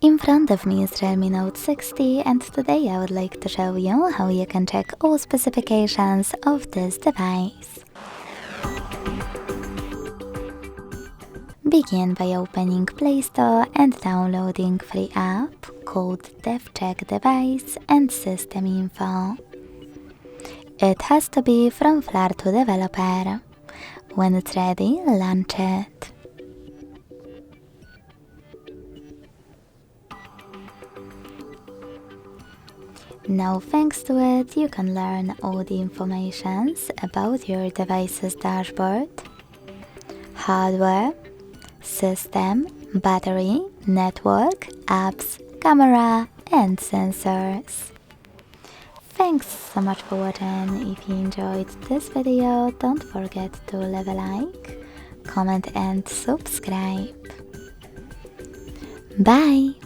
In front of me is Realme Note 60, and today I would like to show you how you can check all specifications of this device. Begin by opening Play Store and downloading free app called DevCheck Device and System Info. It has to be from Flar2 developer. When it's ready, launch it. Now, thanks to it, you can learn all the information about your device's dashboard, hardware, system, battery, network, apps, camera, and sensors. Thanks so much for watching. If you enjoyed this video, don't forget to leave a like, comment and subscribe. Bye!